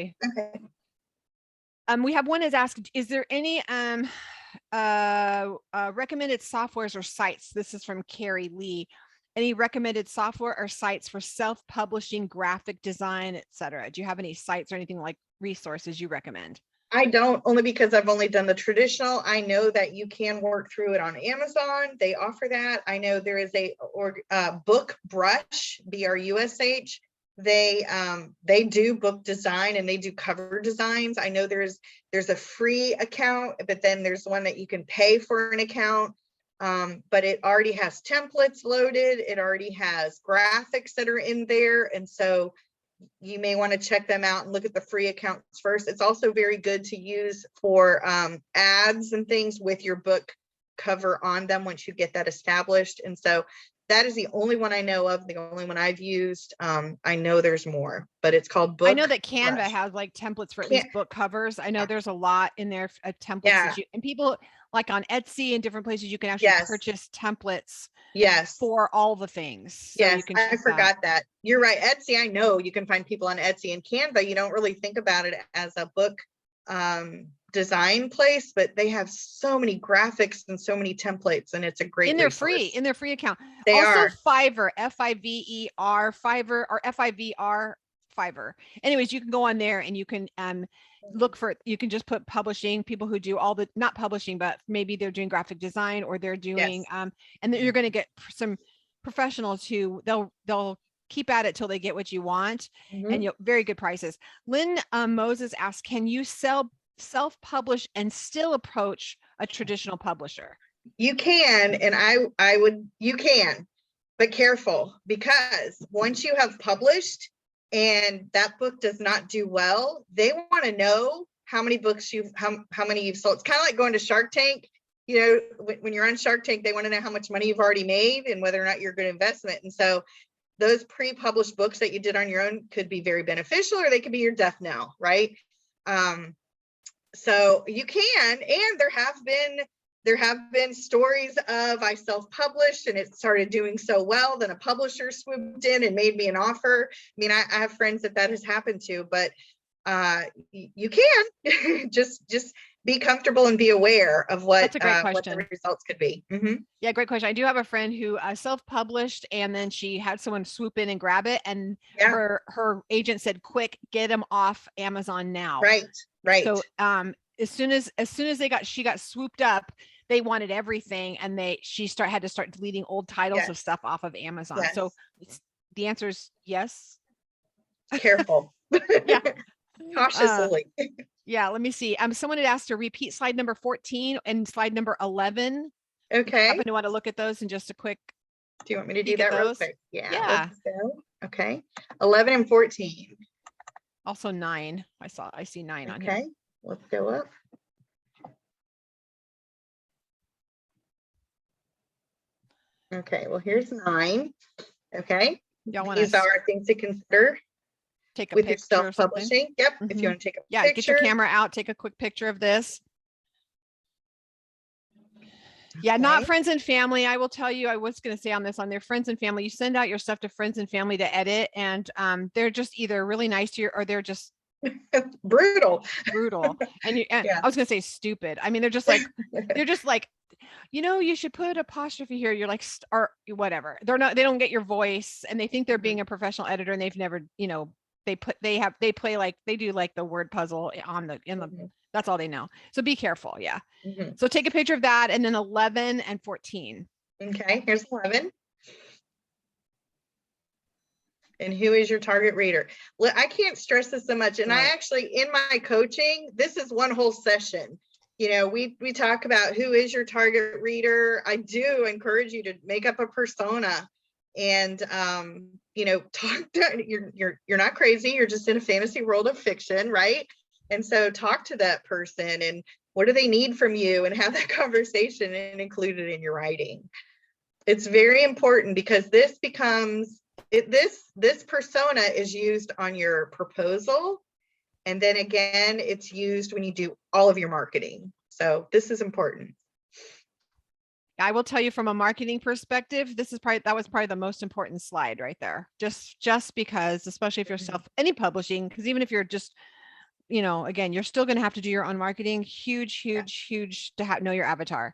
Okay. We have one is asked, is there any recommended softwares or sites? This is from Carrie Lee. Any recommended software or sites for self-publishing, graphic design, etc.? Do you have any sites or anything like resources you recommend? I don't, only because I've only done the traditional. I know that you can work through it on Amazon. They offer that. I know there is a Book Brush, BRUSH. They do book design and they do cover designs. I know there's a free account, but then there's one that you can pay for an account. But it already has templates loaded. It already has graphics that are in there. And so you may want to check them out and look at the free accounts first. It's also very good to use for ads and things with your book cover on them once you get that established. And so that is the only one I know of, the only one I've used. I know there's more, but it's called Book. I know that Canva has like templates for at least book covers. I know there's a lot in there of templates and people like on Etsy and different places you can actually purchase templates for all the things. So you can I forgot that. You're right. Etsy, I know you can find people on Etsy, and Canva, you don't really think about it as a book design place, but they have so many graphics and so many templates, and it's a great resource. In their free account. They also are Fiverr, Fiver, Fiverr, or FIVR, Fiverr. Anyways, you can go on there and you can look for, you can just put publishing, people who do all the, not publishing, but maybe they're doing graphic design or they're doing and then you're going to get some professionals who they'll keep at it till they get what you want, and you'll very good prices. Lynn Moses asks, can you self-publish and still approach a traditional publisher? You can, and I would, you can, but careful, because once you have published and that book does not do well, they want to know how many books how many you've sold. It's kind of like going to Shark Tank. You know, when you're on Shark Tank, they want to know how much money you've already made and whether or not you're a good investment. And so those pre-published books that you did on your own could be very beneficial, or they could be your death knell, right? So you can, and there have been stories of I self-published and it started doing so well, then a publisher swooped in and made me an offer. I mean, I have friends that has happened to, but you can just be comfortable and be aware of what the results could be. Yeah, great question. I do have a friend who self-published, and then she had someone swoop in and grab it, and her agent said, "Quick, get them off Amazon now." Right. So as soon as she got swooped up, they wanted everything, and she had to start deleting old titles of stuff off of Amazon. So the answer is yes. Careful. Cautiously. Yeah, let me see. Someone had asked to repeat slide number 14 and slide number 11. Okay. I want to look at those in just a quick. Do you want me to do that real quick? Yeah. Let's go. Okay. 11 and 14. Also 9. I see 9 on here. Okay. Let's go up. Okay. Well, here's 9. Okay. These are things to consider. Take a with picture your self-publishing. Yep. If you want to take a picture. Get your camera out, take a quick picture of this. Yeah, not friends and family. I will tell you, I was going to say on their friends and family, you send out your stuff to friends and family to edit, and they're just either really nice to you or they're just brutal. And I was going to say stupid. I mean, they're just like, you should put apostrophe here. You're like, or whatever. They don't get your voice, and they think they're being a professional editor, and they've never, they play like they do like the word puzzle that's all they know. So be careful. Yeah. So take a picture of that, and then 11 and 14. Okay. Here's 11. And who is your target reader? I can't stress this so much. And I actually, in my coaching, this is one whole session. We talk about who is your target reader. I do encourage you to make up a persona and, talk to, you're not crazy. You're just in a fantasy world of fiction, right? And so talk to that person and what do they need from you, and have that conversation and include it in your writing. It's very important, because this becomes this persona is used on your proposal, and then again it's used when you do all of your marketing. So this is important. I will tell you, from a marketing perspective, that was probably the most important slide right there. Just because, especially if you're any publishing, because even if you're just you know, again, you're still going to have to do your own marketing. Huge, huge, huge to know your avatar.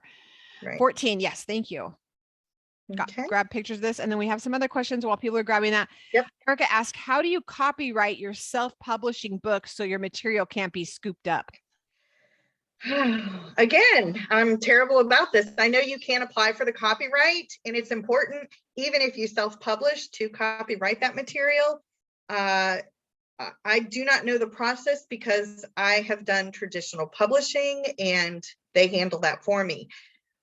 Right. 14. Yes. Thank you. Okay. Grab pictures of this. And then we have some other questions while people are grabbing that. Yep. Erica asked, how do you copyright your self-publishing book so your material can't be scooped up? Again, I'm terrible about this. I know you can apply for the copyright, and it's important, even if you self-publish, to copyright that material. I do not know the process because I have done traditional publishing and they handle that for me.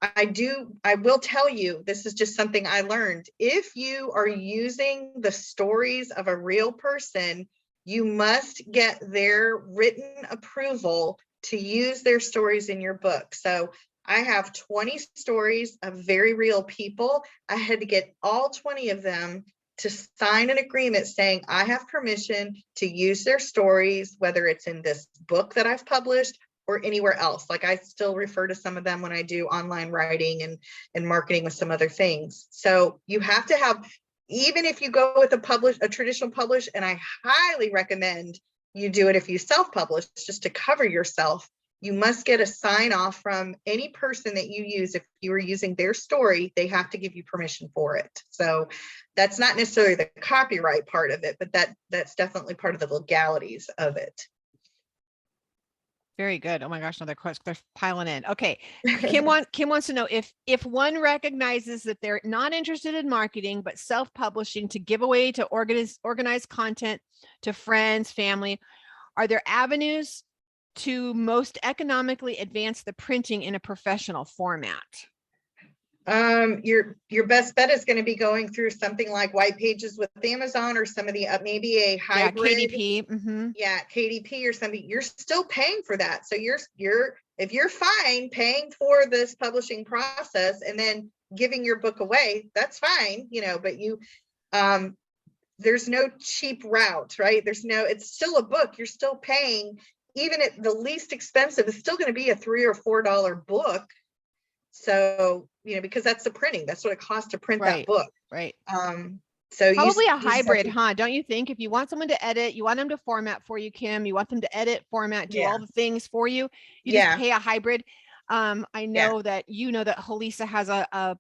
I will tell you, this is just something I learned. If you are using the stories of a real person, you must get their written approval to use their stories in your book. So I have 20 stories of very real people. I had to get all 20 of them to sign an agreement saying I have permission to use their stories, whether it's in this book that I've published or anywhere else. Like I still refer to some of them when I do online writing and marketing with some other things. So you have to have, even if you go with a traditional publish, and I highly recommend you do it if you self-publish, just to cover yourself, you must get a sign off from any person that you use. If you are using their story, they have to give you permission for it. So that's not necessarily the copyright part of it, but that's definitely part of the legalities of it. Very good. Oh my gosh, another question. They're piling in. Okay. Kim wants to know if one recognizes that they're not interested in marketing, but self-publishing to give away to organize content to friends, family, are there avenues to most economically advance the printing in a professional format? Your best bet is going to be going through something like White Pages with Amazon, or some of the maybe a hybrid. Yeah, KDP. Mm-hmm. Yeah, KDP or something. You're still paying for that. So if you're fine paying for this publishing process and then giving your book away, that's fine, you know, but there's no cheap route, right? It's still a book. You're still paying, even at the least expensive, it's still going to be a $3 or $4 book. So, you know, because that's the printing, that's what it costs to print that book. Right. So probably a hybrid, huh? Don't you think? If you want someone to edit, you want them to format for you, Kim, you want them to edit, format, do all the things for you, you just pay a hybrid. I know that that Holisa has a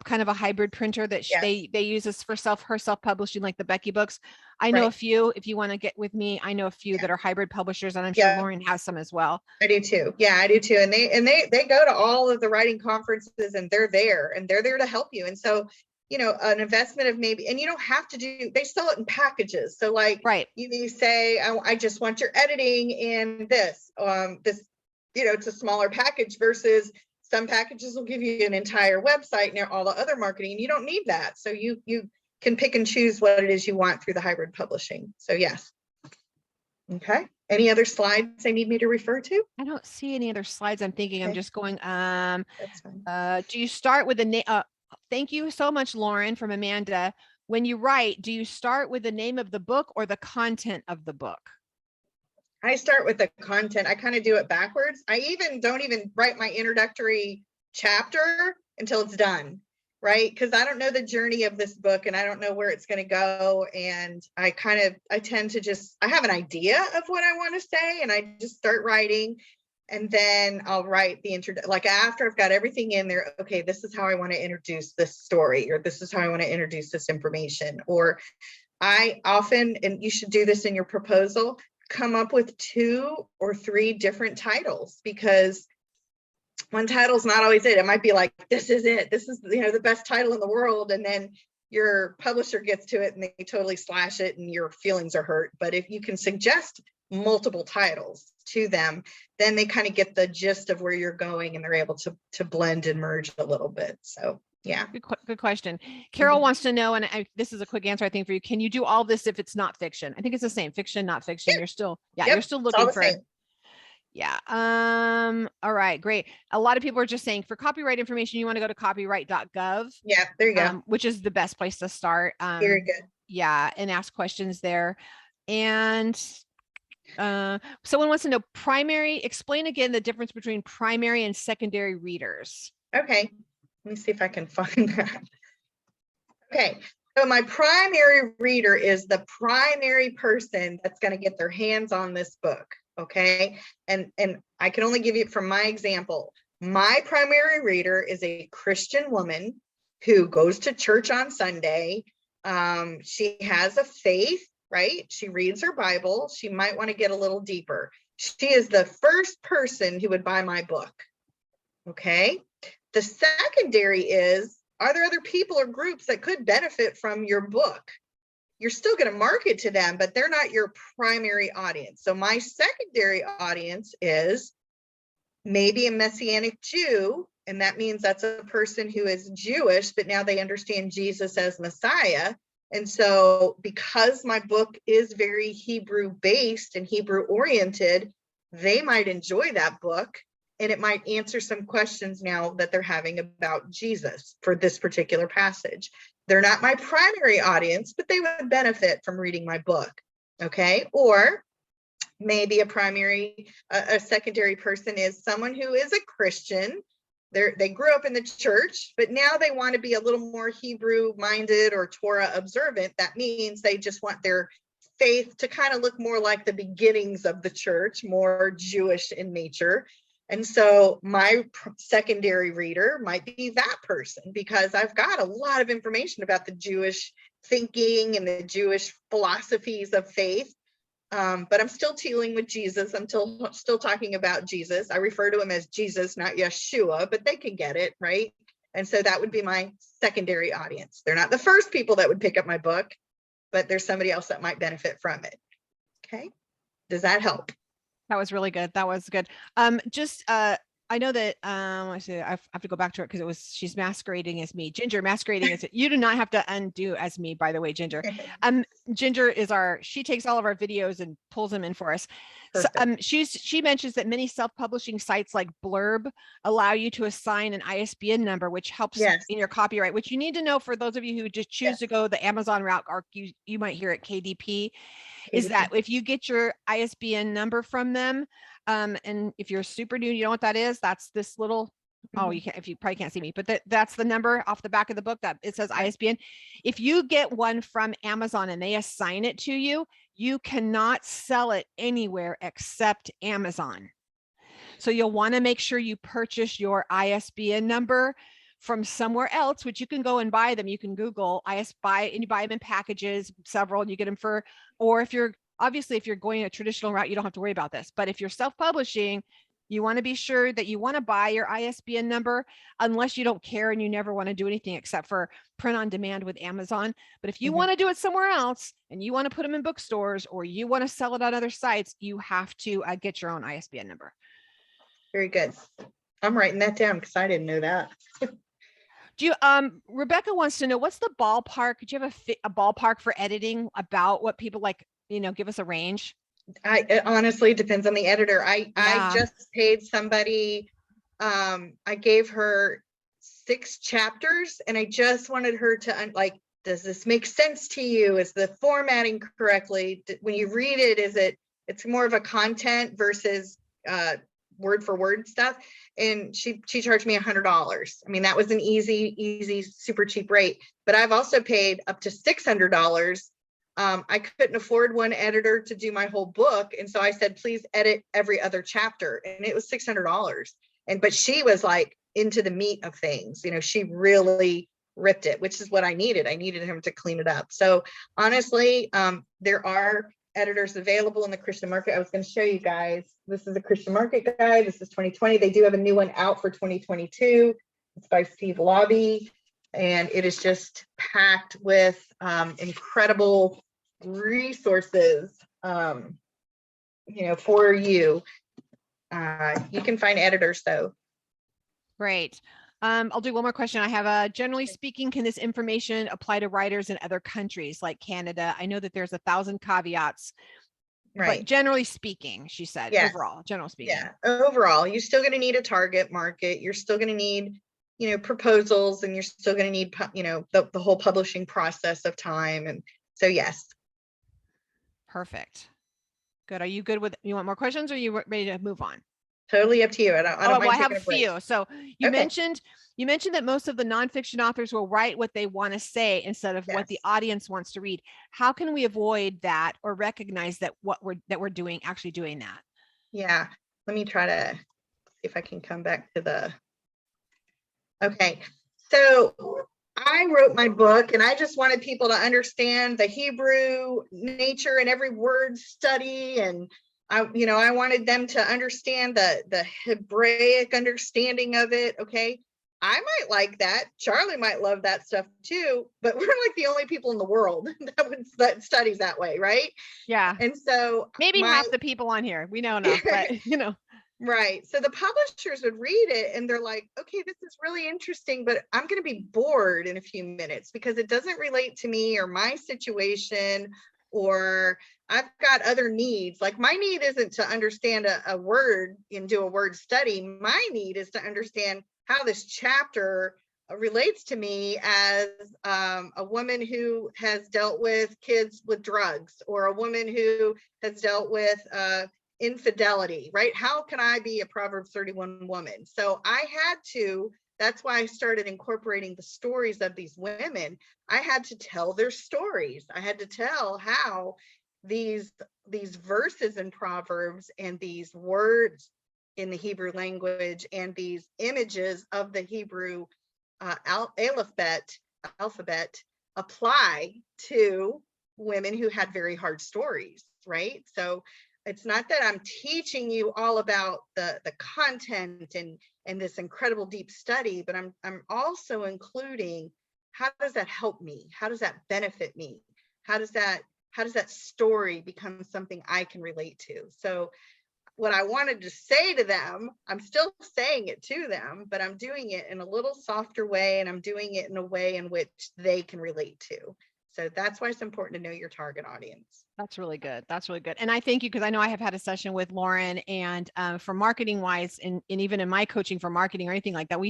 kind of a hybrid printer that they use this for her self-publishing, like the Becky books. I know a few. If you want to get with me, I know a few that are hybrid publishers, and I'm sure Lauren has some as well. I do too. Yeah, I do too. And they go to all of the writing conferences, and they're there to help you. And so, you know, an investment of maybe, and you don't have to they sell it in packages. So like, you say, I just want your editing in this, you know, it's a smaller package versus some packages will give you an entire website and all the other marketing, and you don't need that. So you can pick and choose what it is you want through the hybrid publishing. So yes. Okay. Any other slides they need me to refer to? I don't see any other slides. I'm thinking. I'm just going, That's fine. Do you start with the name? Thank you so much, Lauren, from Amanda. When you write, do you start with the name of the book or the content of the book? I start with the content. I kind of do it backwards. I don't even write my introductory chapter until it's done, right? Because I don't know the journey of this book and I don't know where it's going to go. And I tend to I have an idea of what I want to say, and I just start writing. And then I'll write the like after I've got everything in there, okay, this is how I want to introduce this story, or this is how I want to introduce this information. Or I often, and you should do this in your proposal, come up with 2 or 3 different titles, because one title's not always it. It might be like, this is it. This is, you know, the best title in the world. And then your publisher gets to it and they totally slash it and your feelings are hurt. But if you can suggest multiple titles to them, then they kind of get the gist of where you're going and they're able to blend and merge a little bit. So yeah. Good question. Carol wants to know, and this is a quick answer, I think, for you. Can you do all this if it's not fiction? I think it's the same. Fiction, not fiction. You're still, you're still looking for it. Yeah. All right, great. A lot of people are just saying for copyright information, you want to go to copyright.gov. Yeah, there you go. Which is the best place to start. Very good. Yeah, and ask questions there. And someone wants to know explain again the difference between primary and secondary readers. Okay. Let me see if I can find that. Okay, so my primary reader is the primary person that's going to get their hands on this book. Okay. And I can only give you from my example. My primary reader is a Christian woman who goes to church on Sunday. She has a faith, right? She reads her Bible. She might want to get a little deeper. She is the first person who would buy my book. Okay. The secondary is, are there other people or groups that could benefit from your book? You're still going to market to them, but they're not your primary audience. So my secondary audience is maybe a Messianic Jew, and that means that's a person who is Jewish, but now they understand Jesus as Messiah. And so because my book is very Hebrew based and Hebrew oriented, they might enjoy that book, and it might answer some questions now that they're having about Jesus for this particular passage. They're not my primary audience, but they would benefit from reading my book. Okay. Or maybe a secondary person is someone who is a Christian. They grew up in the church, but now they want to be a little more Hebrew minded or Torah observant. That means they just want their faith to kind of look more like the beginnings of the church, more Jewish in nature. And so my secondary reader might be that person, because I've got a lot of information about the Jewish thinking and the Jewish philosophies of faith. But I'm still dealing with Jesus. I'm still talking about Jesus. I refer to him as Jesus, not Yeshua, but they can get it, right? And so that would be my secondary audience. They're not the first people that would pick up my book, but there's somebody else that might benefit from it. Okay. Does that help? That was really good. That was good. I know that I have to go back to it because she's masquerading as me. Ginger masquerading as it. You do not have to undo as me, by the way, Ginger. Ginger is she takes all of our videos and pulls them in for us. So, she mentions that many self-publishing sites like Blurb allow you to assign an ISBN number, which helps in your copyright, which you need to know for those of you who just choose to go the Amazon route, or you might hear it KDP. Is that if you get your ISBN number from them, and if you're super new, you know what that is? That's this little, you probably can't see me, but that's the number off the back of the book that it says ISBN. If you get one from Amazon and they assign it to you, you cannot sell it anywhere except Amazon. So you'll want to make sure you purchase your ISBN number from somewhere else, which you can go and buy them. You can Google and you buy them in packages, several, and you get them or if you're going a traditional route, you don't have to worry about this. But if you're self-publishing, you want to be sure that you want to buy your ISBN number, unless you don't care and you never want to do anything except for print on demand with Amazon. But if you want to do it somewhere else and you want to put them in bookstores or you want to sell it on other sites, you have to get your own ISBN number. Very good. I'm writing that down because I didn't know that. Rebecca wants to know, what's the ballpark? Do you have a ballpark for editing, about what people like, give us a range? It honestly depends on the editor. I just paid somebody, I gave her 6 chapters and I just wanted her to does this make sense to you? Is the formatting correctly? When you read it, it's more of a content versus word for word stuff. And she charged me $100. I mean, that was an easy, super cheap rate, but I've also paid up to $600. I couldn't afford one editor to do my whole book. And so I said, please edit every other chapter. And it was $600. But she was like into the meat of things. She really ripped it, which is what I needed. I needed him to clean it up. So honestly, there are editors available in the Christian Market. I was going to show you guys. This is a Christian Market guide. This is 2020. They do have a new one out for 2022. It's by Steve Lobby, and it is just packed with incredible resources, for you. You can find editors though. Great. I'll do one more question. I have generally speaking, can this information apply to writers in other countries like Canada? I know that there's 1,000 caveats, right? But generally speaking, she said, overall, general speaking. Yeah, overall, you're still going to need a target market. You're still going to need, proposals, and you're still going to need, the whole publishing process of time. And so, yes. Perfect. Good. Are you good with, you want more questions, or are you ready to move on? Totally up to you. I have a few. So you mentioned that most of the nonfiction authors will write what they want to say instead of what the audience wants to read. How can we avoid that or recognize that we're actually doing that? Yeah, let me try to see if I can come back to the, okay. So I wrote my book and I just wanted people to understand the Hebrew nature and every word study. And I wanted them to understand the Hebraic understanding of it. Okay. I might like that. Charlie might love that stuff too, but we're like the only people in the world that studies that way, right? Yeah. And so Maybe half the people on here, we know enough, but right. So the publishers would read it and they're like, okay, this is really interesting, but I'm going to be bored in a few minutes because it doesn't relate to me or my situation, or I've got other needs. Like my need isn't to understand a word and do a word study. My need is to understand how this chapter relates to me as a woman who has dealt with kids with drugs, or a woman who has dealt with infidelity, right? How can I be a Proverbs 31 woman? So I had to, that's why I started incorporating the stories of these women. I had to tell their stories. I had to tell how these verses in Proverbs and these words in the Hebrew language and these images of the Hebrew alphabet apply to women who had very hard stories, right? So it's not that I'm teaching you all about the content and this incredible deep study, but I'm also including, how does that help me? How does that benefit me? How does that story become something I can relate to? So what I wanted to say to them, I'm still saying it to them, but I'm doing it in a little softer way, and I'm doing it in a way in which they can relate to. So that's why it's important to know your target audience. That's really good. That's really good. And I thank you, because I know I have had a session with Lauren, and for marketing wise, and even in my coaching for marketing or anything like that,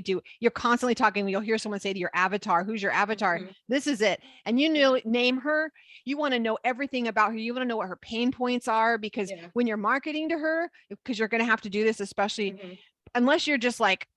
you're constantly talking. You'll hear someone say to your avatar, who's your avatar? Mm-hmm. This is it. And name her. You want to know everything about her. You want to know what her pain points are, because when you're marketing to her, because you're going to have to do this, especially unless you're just like,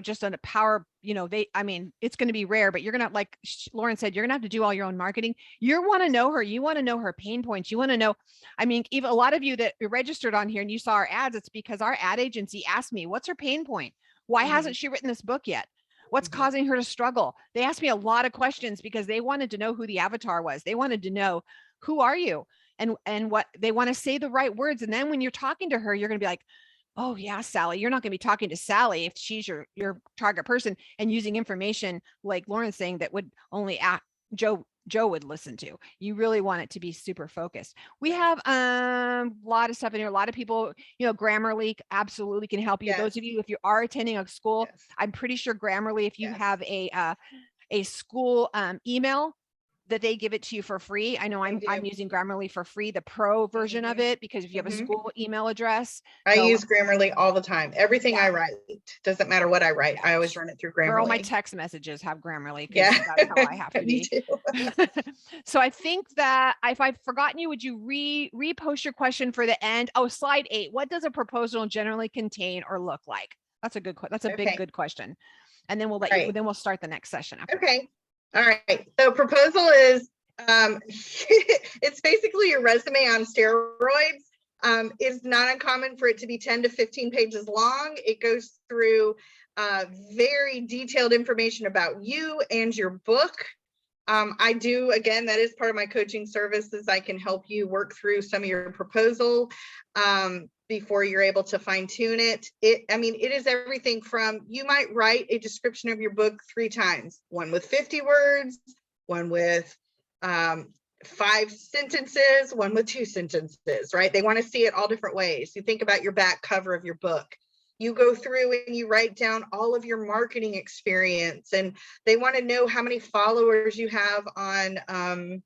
just on a power, it's going to be rare, but you're going to, like Lauren said, you're going to have to do all your own marketing. You want to know her. You want to know her pain points. You want to know, even a lot of you that are registered on here and you saw our ads, it's because our ad agency asked me, what's her pain point? Why hasn't she written this book yet? What's causing her to struggle? They asked me a lot of questions because they wanted to know who the avatar was. They wanted to know, who are you? And what they want to say the right words. And then when you're talking to her, you're going to be like, oh yeah, Sally, you're not going to be talking to Sally if she's your target person and using information like Lauren's saying that would only Joe would listen to. You really want it to be super focused. We have a lot of stuff in here. A lot of people, Grammarly absolutely can help you. Those of you, if you are attending a school, I'm pretty sure Grammarly, if you have a school email, that they give it to you for free. I know I'm using Grammarly for free, the pro version of it, because if you have a school email address. I use Grammarly all the time. Everything I write, doesn't matter what I write, I always run it through Grammarly. All my text messages have Grammarly, because that's how I have to be. So I think that if I've forgotten you, would you repost your question for the end? Oh, slide 8. What does a proposal generally contain or look like? That's a good question. That's a big, good question. And then we'll then we'll start the next session after. Okay. All right. So proposal is, it's basically your resume on steroids. It's not uncommon for it to be 10 to 15 pages long. It goes through very detailed information about you and your book. I do, again, that is part of my coaching services. I can help you work through some of your proposal before you're able to fine tune it. It is everything from, you might write a description of your book 3 times, one with 50 words, one with 5 sentences, one with 2 sentences, right? They want to see it all different ways. You think about your back cover of your book. You go through and you write down all of your marketing experience, and they want to know how many followers you have on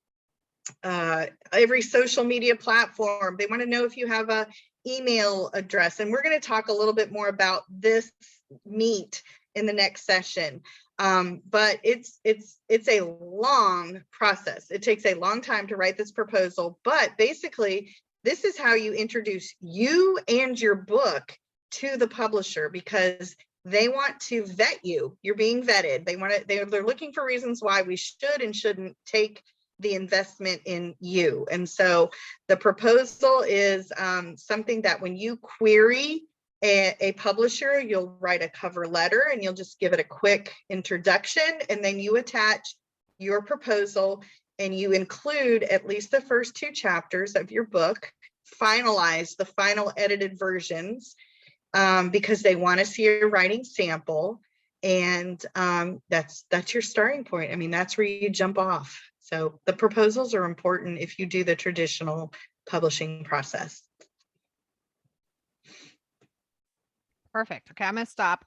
every social media platform. They want to know if you have a email address, and we're going to talk a little bit more about this meat in the next session. But it's a long process. It takes a long time to write this proposal, but basically this is how you introduce you and your book to the publisher, because they want to vet you. You're being vetted. They're looking for reasons why we should and shouldn't take the investment in you. And so the proposal is something that when you query a publisher, you'll write a cover letter and you'll just give it a quick introduction, and then you attach your proposal and you include at least the first 2 chapters of your book, finalize the final edited versions because they want to see a writing sample. And that's your starting point. I mean, that's where you jump off. So the proposals are important if you do the traditional publishing process. Perfect. Okay, I'm gonna stop.